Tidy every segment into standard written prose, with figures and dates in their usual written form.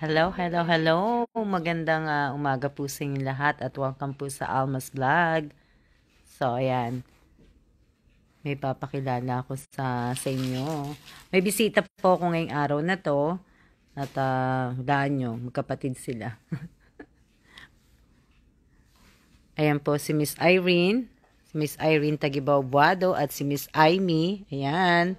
Hello, hello, hello. Magandang umaga po sa inyong lahat at welcome po sa Alma's Vlog. So, ayan. May papakilala ako sa inyo. May bisita po ako ngayong araw na to. At hulaan nyo, magkapatid sila. Ayan po si Miss Irene. Si Miss Irene Tagibaw Buado at si Miss Aimee. Ayan.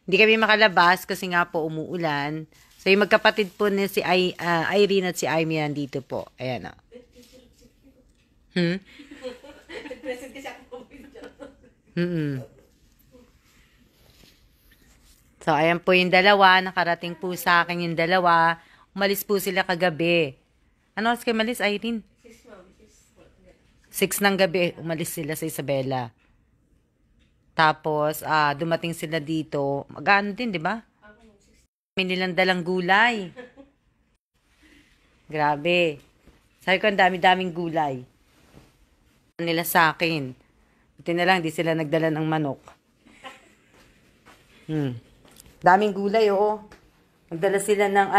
Hindi kami makalabas kasi nga po umuulan. So, yung magkapatid po ni si Irene at si Aimee nandito po. Ayan o. Hmm? Present kasi ako po video. So, ayan po yung dalawa. Nakarating po sa akin yung dalawa. Umalis po sila kagabi. Ano oras kayo umalis, Irene? 6 ng gabi. Umalis sila sa Isabela. Tapos, dumating sila dito. Mag-ano din, di ba? May nilang dalang gulay. Grabe. Sabi ko, ang dami-daming gulay. Nila sa akin. Buti na lang, di sila nagdala ng manok. Daming gulay, oo. Nagdala sila ng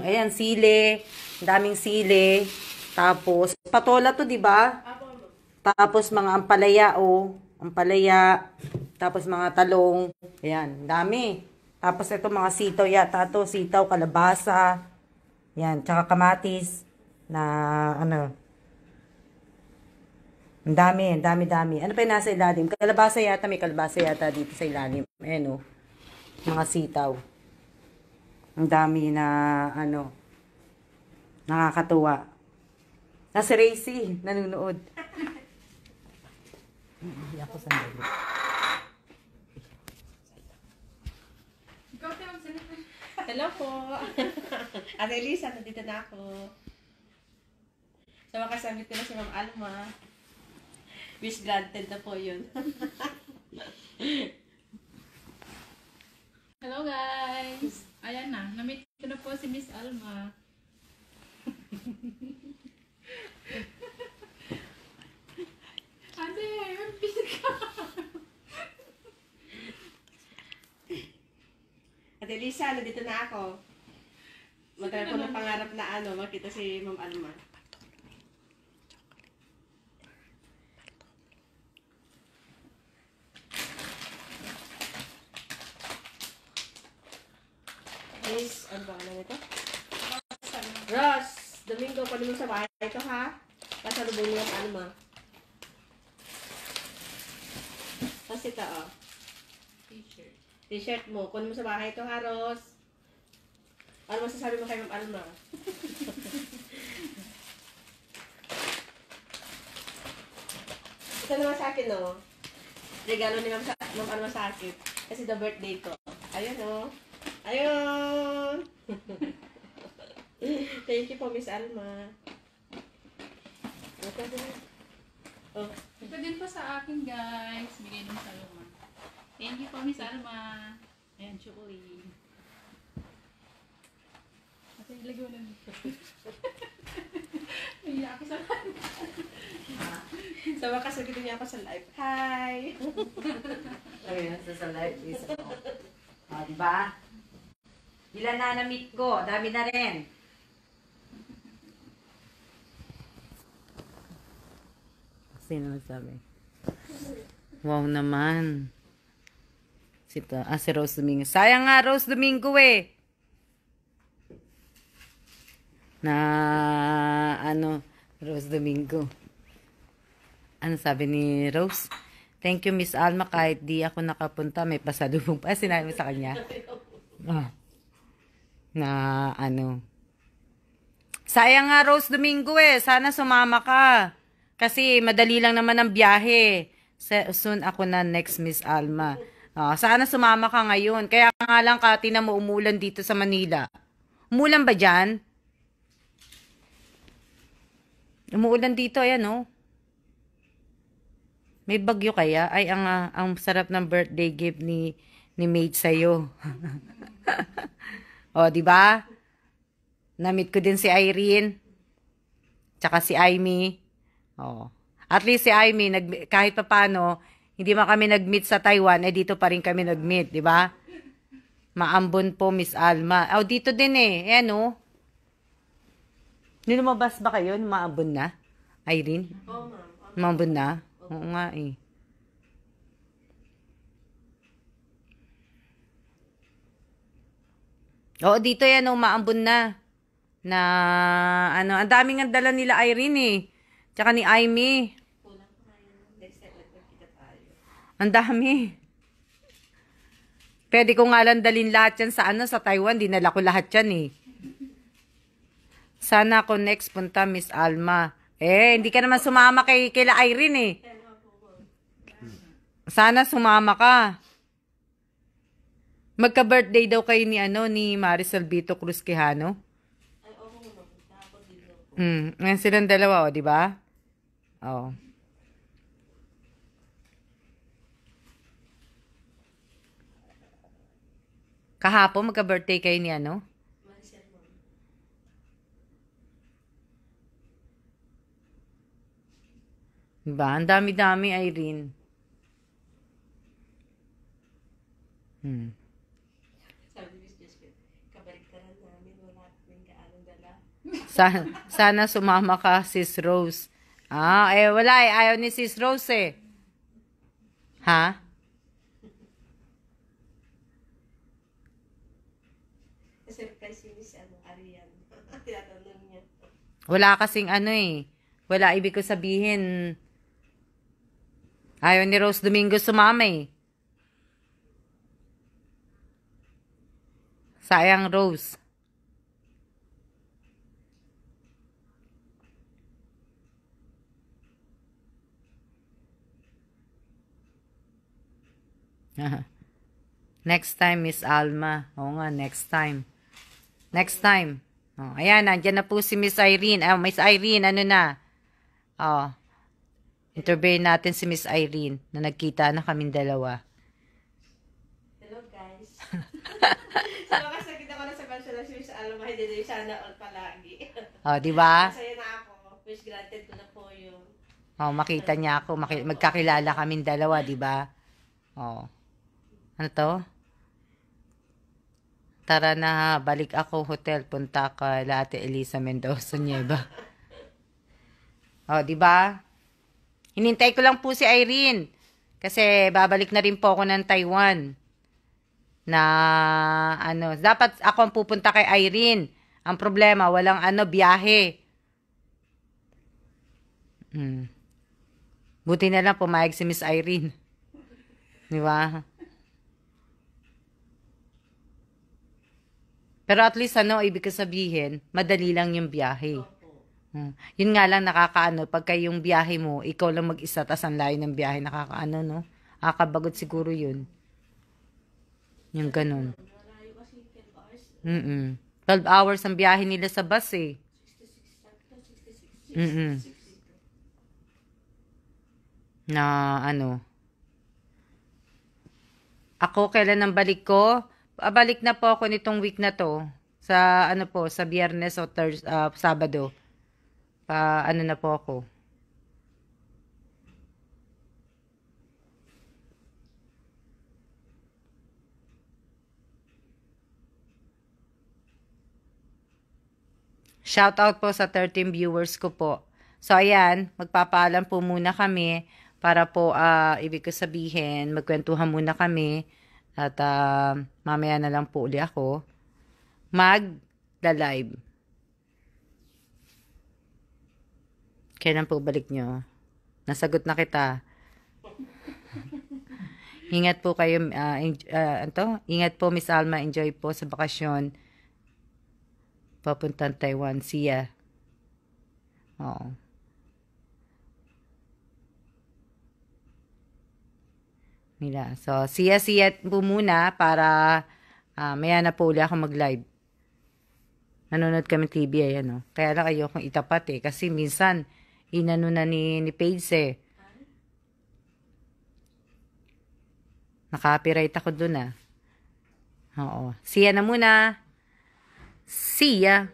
ayan, sili. Daming sili. Tapos, patola to, di ba? Tapos, mga ampalaya, ampalaya. Tapos, mga talong. Ayan, dami. Tapos, ito mga sitaw yata to. Sitaw, kalabasa. Ayan, tsaka kamatis. Na, ang dami, dami. Ano pa yung nasa ilalim? Kalabasa yata, may kalabasa yata dito sa ilalim. Ayan, mga sitaw. Ang dami na, nakakatuwa. Nasa Racy, nanonood. Hindi ako sandali. Hello po. Ate Elisa, nandito na ako. Sa makasabit ko na si Ma'am Alma. Wish granted na po yun. Hello guys! Ayan na, na-meet ko na po si Miss Alma. Ate, busy ka! Ate Elisa, nandito na ako. Matagal ko ng pangarap na makita si Ma'am Alma. Miss, ano ba na nito? Ross, Domingo, pwede mo sa bahay ito ha? Pasalubong niyo ang Alma. Tapos ito T-shirt. T-shirt mo. Kunin mo sa bahay ito ha, Ross. Ano masasabi mo kay Ma'am Alma? Ito naman sa akin, no? Regalo ni Ma'am Alma sa akin. Kasi the birthday ko. Ayun, no? Ayun! Thank you po, Miss Alma. Ito din. Oh. Ito din po sa akin guys. Bigay ng Saloma. Thank you po Miss Alma. Ayan, chocolate. Ate, ilagay mo lang dito. Naiya ako sa Sa wakas, nagkita niya ako sa live. Hi! Ayun, sa live is, diba? Ilan na na-meet ko? Dami na rin. Sino nagsabi? Wow naman. Si Rose Domingo. Sayang nga, Rose Domingo eh. Rose Domingo. Ano sabi ni Rose? Thank you, Miss Alma. Kahit di ako nakapunta, may pasalubong pa. Sinabi mo sa kanya? Sayang nga, Rose Domingo eh. Sana sumama ka. Kasi madali lang naman ang biyahe. Soon ako na next, Miss Alma. Sana sumama ka ngayon. Kaya nga lang, Kati, na mo umulan dito sa Manila. Umulan ba dyan? Umuulan dito, ayan May bagyo kaya? Ay, ang sarap ng birthday gift ni Maid sa'yo. Di ba? Na-meet ko din si Irene. Tsaka si Aimee. At least si Aimee, kahit pa paano, hindi man kami nag-meet sa Taiwan, dito pa rin kami nag-meet, di ba? Maambon po, Miss Alma. Oh, dito din eh. Ayan oh. Lumabas ba kayo? Maambon na? Irene? Oo, ma'am. Maambon na? Oo nga eh. Oo, dito yan oh, maambon na. Na, ano, ang daming ang dala nila Irene eh. Tsaka ni Aimee. Kulang pa kayo. Next time, nagpagkita tayo. Ang dami. Pwede ko nga lang dalhin lahat yan sa ano, sa Taiwan. Dinala ko lahat yan eh. Sana ako next punta, Miss Alma. Eh, hindi ka naman sumama kila Irene eh. Sana sumama ka. Magka-birthday daw kayo ni ano, ni Marisol Vito Cruz Quijano. Ay, oo, ma'am. Tapos dito. Ngayon silang dalawa, oh, di ba? Oh. Kahapon, magka-birthday kayo ni ano? Maricel, ma'am. Diba? Ang dami-dami, Irene. Sabi ni Miss Jessica, kabaliktaran namin. Wala kaming kaanong dala. Sana sumama ka, Sis Rose. Ah, eh wala eh. Ayaw ni Sis Rose eh. Ha? Surprise ni Miss Arian. Tinatanong niya. Wala kasing ano eh. Wala ibig ko sabihin. Ayaw ni Rose Domingo sumama eh. Sayang Rose. Next time, Miss Alma. Oo nga, next time. Next time. Oh, ayan, nandyan na po si Miss Irene. Miss Irene, ano na? Oh, interview natin si Miss Irene na nagkita na kaming dalawa. Hello, guys. Sa wakas, nakita ko na sa personal si Miss Alma. Hindi din sana all palagi. Oh, di ba? Masaya na ako. Wish granted ko na po yun. Oh, makita niya ako. Magkakilala kaming dalawa, di ba? Oh. Ano to? Tara na, balik ako hotel. Punta ka Ate Elisa Mendoza Nieva. Oh, di ba? Hinintay ko lang po si Irene. Kasi babalik na rin po ako ng Taiwan. Na, ano, dapat ako ang pupunta kay Irene. Ang problema, walang ano, biyahe. Buti na lang pumayag si Miss Irene. Di ba? Pero at least ano, ibig sabihin, madali lang yung biyahe. Yun nga lang nakakaano, pagka yung biyahe mo, ikaw lang mag-isa, tas ang layo ng biyahe, nakakaano, no? Nakakabagod siguro yun. Yung ganun. 12 hours ang biyahe nila sa bus eh. Na ano. Ako, kailan ang balik ko? Balik na po ako nitong week na to. Sa ano po, sa Biyernes o Sabado. Ano na po ako. Shout out po sa 13 viewers ko po. So ayan, magpapaalam po muna kami para po ibig ko sabihin, magkwentuhan muna kami. At mamaya na lang po uli ako mag-live. Kailan po balik nyo? Nasagot na kita. Ingat po kayo. Ingat po, Miss Alma. Enjoy po sa bakasyon. Papuntang Taiwan. See ya. Oo. Mila. So, siya po muna para maya na po uli ako mag-live. Nanonood kami TV, ayan o. Kaya lang kayo kung itapat eh. Kasi minsan, inano na ni Paige eh. Naka-copyright ako dun ah. Oo. See ya na muna. See ya.